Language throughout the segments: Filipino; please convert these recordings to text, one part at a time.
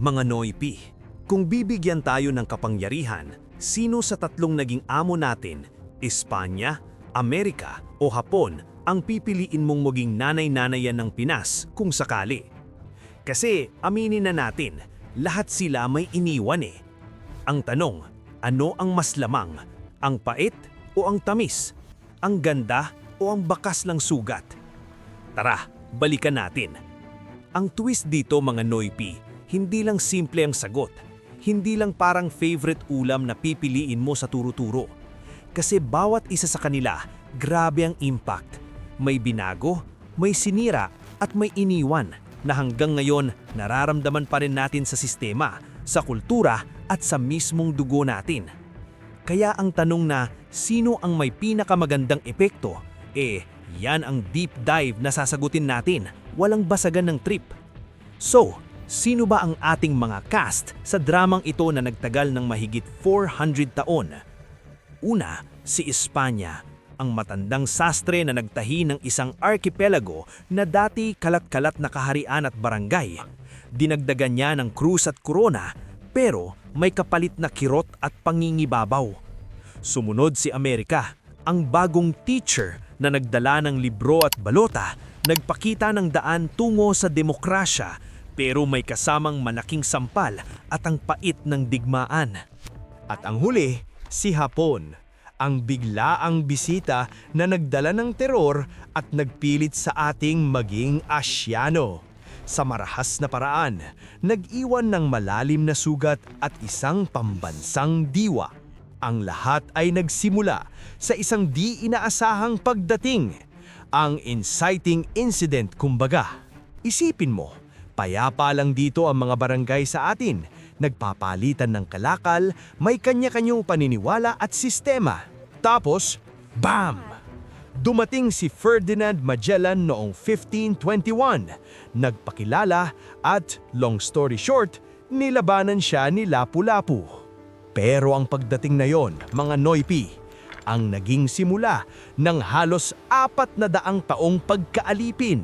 Mga Noipi, kung bibigyan tayo ng kapangyarihan, sino sa tatlong naging amo natin, Espanya, Amerika o Hapon, ang pipiliin mong maging nanay-nanayan ng Pinas kung sakali? Kasi aminin na natin, lahat sila may iniwan eh. Ang tanong, ano ang mas lamang? Ang pait o ang tamis? Ang ganda o ang bakas ng sugat? Tara, balikan natin. Ang twist dito mga Noipi, hindi lang simple ang sagot. Hindi lang parang favorite ulam na pipiliin mo sa turo-turo. Kasi bawat isa sa kanila, grabe ang impact. May binago, may sinira at may iniwan na hanggang ngayon nararamdaman pa rin natin sa sistema, sa kultura at sa mismong dugo natin. Kaya ang tanong na sino ang may pinakamagandang epekto, yan ang deep dive na sasagutin natin, walang basagan ng trip. So, sino ba ang ating mga cast sa dramang ito na nagtagal ng mahigit 400 taon? Una, si Espanya, ang matandang sastre na nagtahi ng isang archipelago na dati kalat-kalat na kaharian at barangay. Dinagdagan niya ng krus at korona, pero may kapalit na kirot at pangingibabaw. Sumunod si Amerika, ang bagong teacher na nagdala ng libro at balota, nagpakita ng daan tungo sa demokrasya, pero may kasamang malaking sampal at ang pait ng digmaan. At ang huli, si Hapon, ang biglaang bisita na nagdala ng teror at nagpilit sa ating maging Asyano. Sa marahas na paraan, nag-iwan ng malalim na sugat at isang pambansang diwa. Ang lahat ay nagsimula sa isang di inaasahang pagdating, ang inciting incident kumbaga. Isipin mo, payapa lang dito ang mga barangay sa atin, nagpapalitan ng kalakal, may kanya-kanyang paniniwala at sistema. Tapos, BAM! Dumating si Ferdinand Magellan noong 1521, nagpakilala at, long story short, nilabanan siya ni Lapu-Lapu. Pero ang pagdating na yon, mga Noipi, ang naging simula ng halos 400 taong pagkaalipin.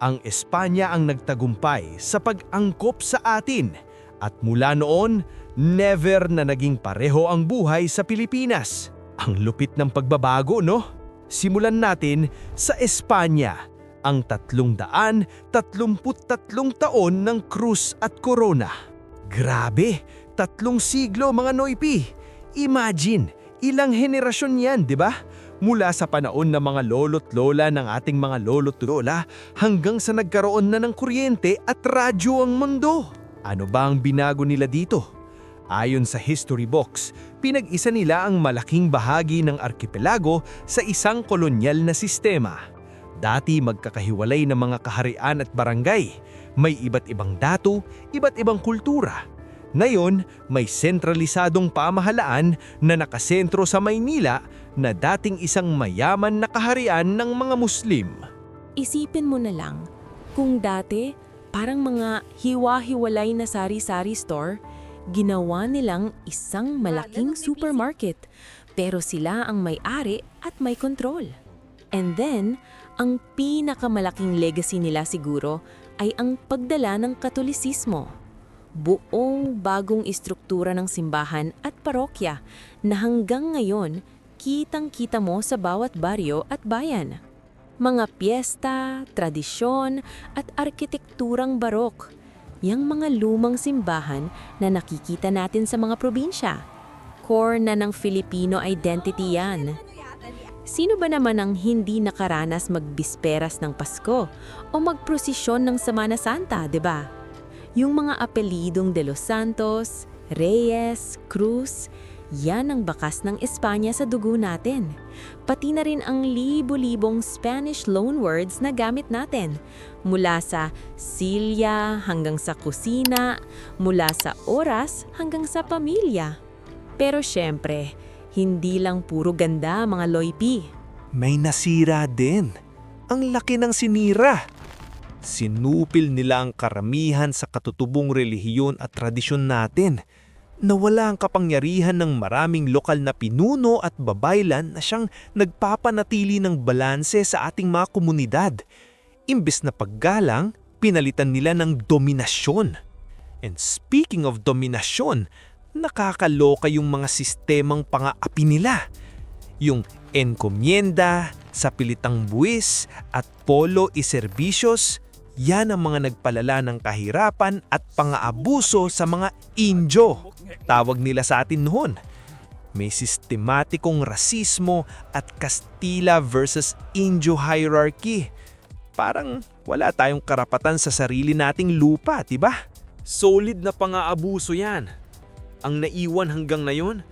Ang Espanya ang nagtagumpay sa pag-angkop sa atin at mula noon, never na naging pareho ang buhay sa Pilipinas. Ang lupit ng pagbabago, no? Simulan natin sa Espanya, ang 333 taon ng krus at korona. Grabe, 3 siglo mga Noipi. Imagine, ilang henerasyon yan, di ba? Mula sa panahon ng mga lolo't lola ng ating mga lolo't lola hanggang sa nagkaroon na ng kuryente at radyo ang mundo. Ano ba ang binago nila dito? Ayon sa history books, pinag-isa nila ang malaking bahagi ng arkipelago sa isang kolonyal na sistema. Dati magkakahiwalay na mga kaharian at barangay, may iba't ibang datu, iba't ibang kultura. Ngayon, may sentralisadong pamahalaan na nakasentro sa Maynila na dating isang mayaman na kaharian ng mga Muslim. Isipin mo na lang, kung dati parang mga hiwa-hiwalay na sari-sari store, ginawa nilang isang malaking supermarket, pero sila ang may-ari at may kontrol. And then, ang pinakamalaking legacy nila siguro ay ang pagdala ng Katolisismo. Buong bagong istruktura ng simbahan at parokya na hanggang ngayon kitang-kita mo sa bawat baryo at bayan. Mga piyesta, tradisyon at arkitekturang barok. Yang mga lumang simbahan na nakikita natin sa mga probinsya. Core na ng Filipino identity yan. Sino ba naman ang hindi nakaranas magbisperas ng Pasko o magprosesyon ng Semana Santa, 'di ba? Yung mga apelidong De Los Santos, Reyes, Cruz, yan ang bakas ng Espanya sa dugo natin. Pati na rin ang libo-libong Spanish loanwords na gamit natin. Mula sa silya hanggang sa kusina, mula sa oras hanggang sa pamilya. Pero syempre, hindi lang puro ganda mga Loipi. May nasira din. Ang laki ng sinira. Sinupil nila ang karamihan sa katutubong relihiyon at tradisyon natin. Nawala ang kapangyarihan ng maraming lokal na pinuno at babaylan na siyang nagpapanatili ng balanse sa ating mga komunidad. Imbes na paggalang, pinalitan nila ng dominasyon. And speaking of dominasyon, nakakaloka yung mga sistemang pang-aapi nila. Yung enkomienda, sapilitang buwis at polo y servicios, yan ang mga nagpalala ng kahirapan at pang-aabuso sa mga Indio. Tawag nila sa atin noon. May sistematikong rasismo at Kastila versus Indio hierarchy. Parang wala tayong karapatan sa sarili nating lupa, diba? Solid na pang-aabuso yan. Ang naiwan hanggang ngayon,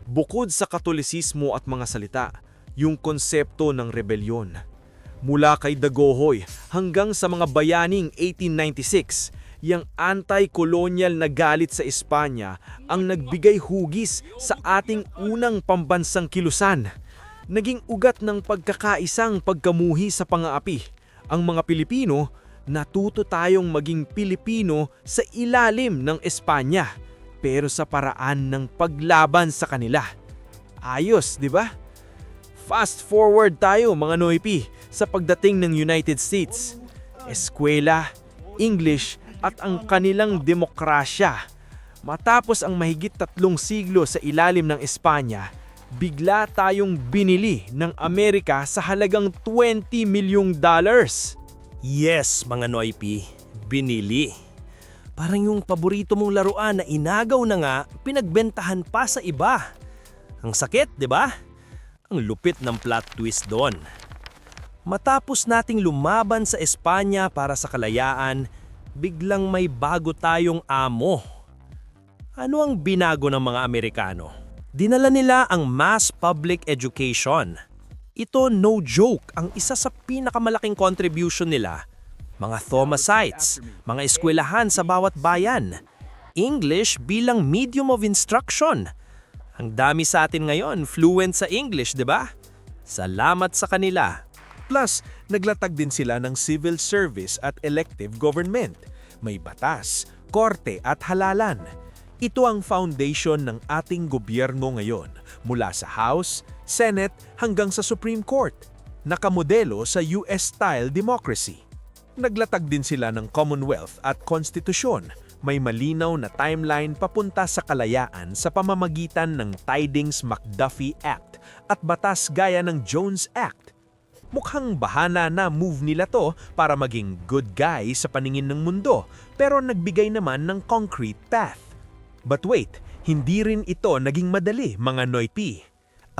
bukod sa Katolisismo at mga salita, yung konsepto ng rebelyon. Mula kay Dagohoy hanggang sa mga bayaning 1896, yung anti-colonial na galit sa Espanya ang nagbigay hugis sa ating unang pambansang kilusan. Naging ugat ng pagkakaisang pagkamuhi sa pang-aapi. Ang mga Pilipino, natuto tayong maging Pilipino sa ilalim ng Espanya, pero sa paraan ng paglaban sa kanila. Ayos, di ba? Fast forward tayo mga Noipi sa pagdating ng United States. Eskwela, English at ang kanilang demokrasya. Matapos ang mahigit 3 siglo sa ilalim ng Espanya, bigla tayong binili ng Amerika sa halagang $20 million. Yes, mga Noipi, binili. Parang yung paborito mong laruan na inagaw na nga, pinagbentahan pa sa iba. Ang sakit, di ba? Ang lupit ng plot twist doon. Matapos nating lumaban sa Espanya para sa kalayaan, biglang may bago tayong amo. Ano ang binago ng mga Amerikano? Dinala nila ang mass public education. Ito, no joke, ang isa sa pinakamalaking contribution nila. Mga Thomasites, mga eskwelahan sa bawat bayan. English bilang medium of instruction. Ang dami sa atin ngayon fluent sa English, di ba? Salamat sa kanila. Plus, naglatag din sila ng civil service at elective government. May batas, korte at halalan. Ito ang foundation ng ating gobyerno ngayon, mula sa House, Senate hanggang sa Supreme Court. Nakamodelo sa US-style democracy. Naglatag din sila ng Commonwealth at Konstitusyon. May malinaw na timeline papunta sa kalayaan sa pamamagitan ng Tidings-McDuffie Act at batas gaya ng Jones Act. Mukhang bahana na move nila to para maging good guy sa paningin ng mundo, pero nagbigay naman ng concrete path. But wait, hindi rin ito naging madali, mga Noipi.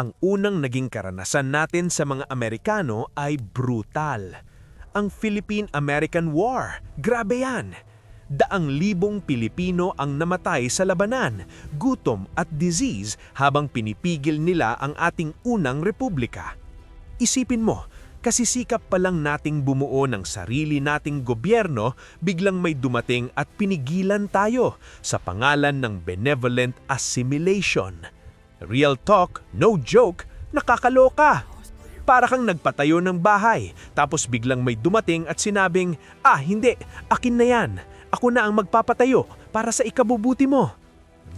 Ang unang naging karanasan natin sa mga Amerikano ay brutal. Ang Philippine-American War, grabe yan! Daang libong Pilipino ang namatay sa labanan, gutom at disease habang pinipigil nila ang ating unang republika. Isipin mo, kasisikap pa lang nating bumuo ng sarili nating gobyerno, biglang may dumating at pinigilan tayo sa pangalan ng benevolent assimilation. Real talk, no joke, nakakaloka. Para kang nagpatayo ng bahay, tapos biglang may dumating at sinabing, hindi, akin na yan. Ako na ang magpapatayo para sa ikabubuti mo.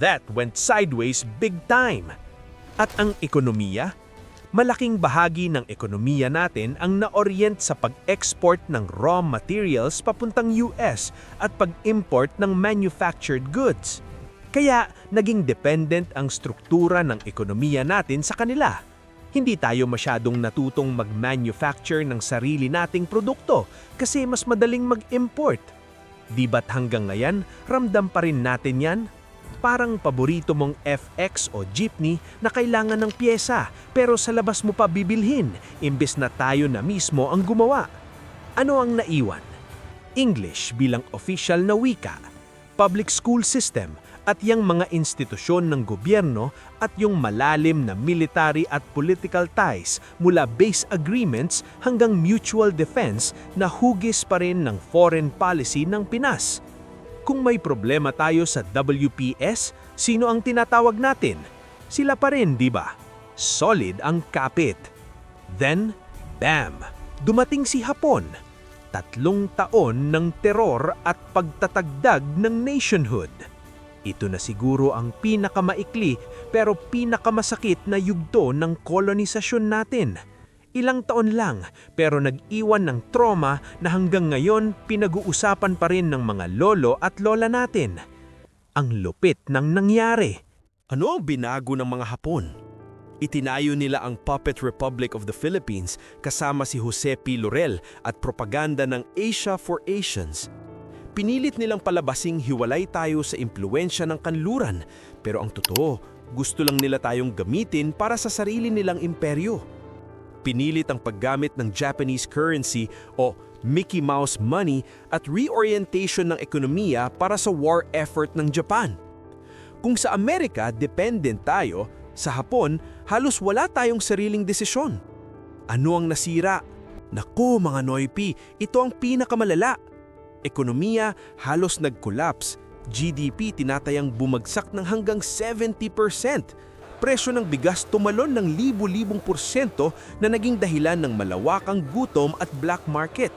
That went sideways big time. At ang ekonomiya? Malaking bahagi ng ekonomiya natin ang na-orient sa pag-export ng raw materials papuntang US at pag-import ng manufactured goods. Kaya naging dependent ang struktura ng ekonomiya natin sa kanila. Hindi tayo masyadong natutong mag-manufacture ng sarili nating produkto kasi mas madaling mag-import. Di ba't hanggang ngayon, ramdam pa rin natin yan? Parang paborito mong FX o jeepney na kailangan ng pyesa pero sa labas mo pa bibilhin imbes na tayo na mismo ang gumawa. Ano ang naiwan? English bilang official na wika, public school system at yung mga institusyon ng gobyerno at yung malalim na military at political ties mula base agreements hanggang mutual defense na hugis pa rin ng foreign policy ng Pinas. Kung may problema tayo sa WPS, sino ang tinatawag natin? Sila pa rin, di ba? Solid ang kapit. Then, bam! Dumating si Hapon. 3 taon ng teror at pagtatagdag ng nationhood. Ito na siguro ang pinakamaikli pero pinakamasakit na yugto ng kolonisasyon natin. Ilang taon lang pero nag-iwan ng trauma na hanggang ngayon pinag-uusapan pa rin ng mga lolo at lola natin. Ang lupit ng nangyari. Ano ang binago ng mga Hapon? Itinayo nila ang Puppet Republic of the Philippines kasama si Jose P. Laurel at propaganda ng Asia for Asians. Pinilit nilang palabasing hiwalay tayo sa impluensya ng kanluran, pero ang totoo, gusto lang nila tayong gamitin para sa sarili nilang imperyo. Pinilit ang paggamit ng Japanese currency o Mickey Mouse money at reorientation ng ekonomiya para sa war effort ng Japan. Kung sa Amerika dependent tayo, sa Hapon halos wala tayong sariling desisyon. Ano ang nasira? Naku mga Noypi, ito ang pinakamalala. Ekonomiya halos nag-collapse. GDP tinatayang bumagsak ng hanggang 70%. Presyo ng bigas tumalon ng libu-libong porsyento na naging dahilan ng malawakang gutom at black market.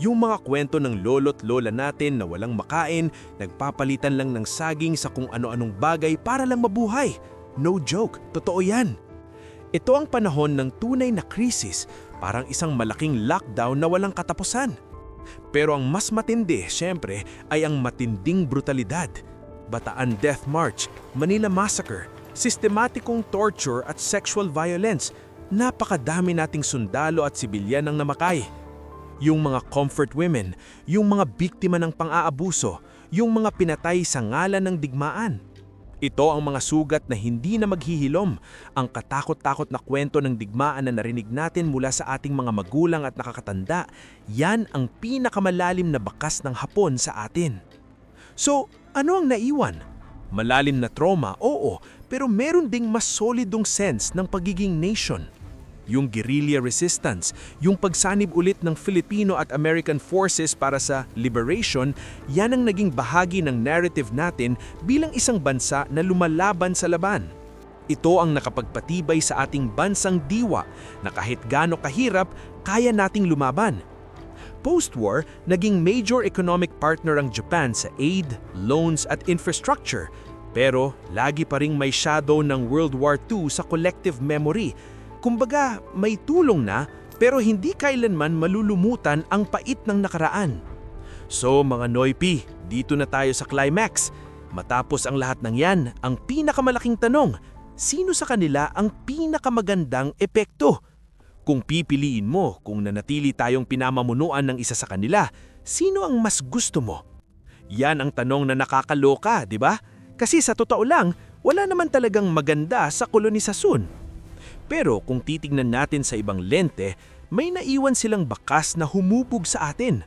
Yung mga kwento ng lolo't lola natin na walang makain, nagpapalitan lang ng saging sa kung ano-anong bagay para lang mabuhay. No joke, totoo yan. Ito ang panahon ng tunay na krisis, parang isang malaking lockdown na walang katapusan. Pero ang mas matindi, syempre, ay ang matinding brutalidad. Bataan Death March, Manila Massacre, sistematikong torture at sexual violence. Napakadami nating sundalo at sibilyan ang namakay. Yung mga comfort women, yung mga biktima ng pang-aabuso, yung mga pinatay sa ngalan ng digmaan. Ito ang mga sugat na hindi na maghihilom, ang katakot-takot na kwento ng digmaan na narinig natin mula sa ating mga magulang at nakakatanda, yan ang pinakamalalim na bakas ng Hapon sa atin. So, ano ang naiwan? Malalim na trauma, oo, pero meron ding mas solidong sense ng pagiging nation. Yung guerrilla resistance, yung pagsanib ulit ng Filipino at American forces para sa liberation, yan ang naging bahagi ng narrative natin bilang isang bansa na lumalaban sa laban. Ito ang nakapagpatibay sa ating bansang diwa na kahit gaano kahirap, kaya nating lumaban. Post-war, naging major economic partner ang Japan sa aid, loans at infrastructure. Pero lagi pa ring may shadow ng World War II sa collective memory. Kumbaga, may tulong na pero hindi kailanman malulumutan ang pait ng nakaraan. So mga Noypi, dito na tayo sa climax. Matapos ang lahat ng yan, ang pinakamalaking tanong, sino sa kanila ang pinakamagandang epekto? Kung pipiliin mo kung nanatili tayong pinamamunuan ng isa sa kanila, sino ang mas gusto mo? Yan ang tanong na nakakaloka, di ba? Kasi sa totoo lang, wala naman talagang maganda sa kolonisasyon. Pero kung titignan natin sa ibang lente, may naiwan silang bakas na humubog sa atin.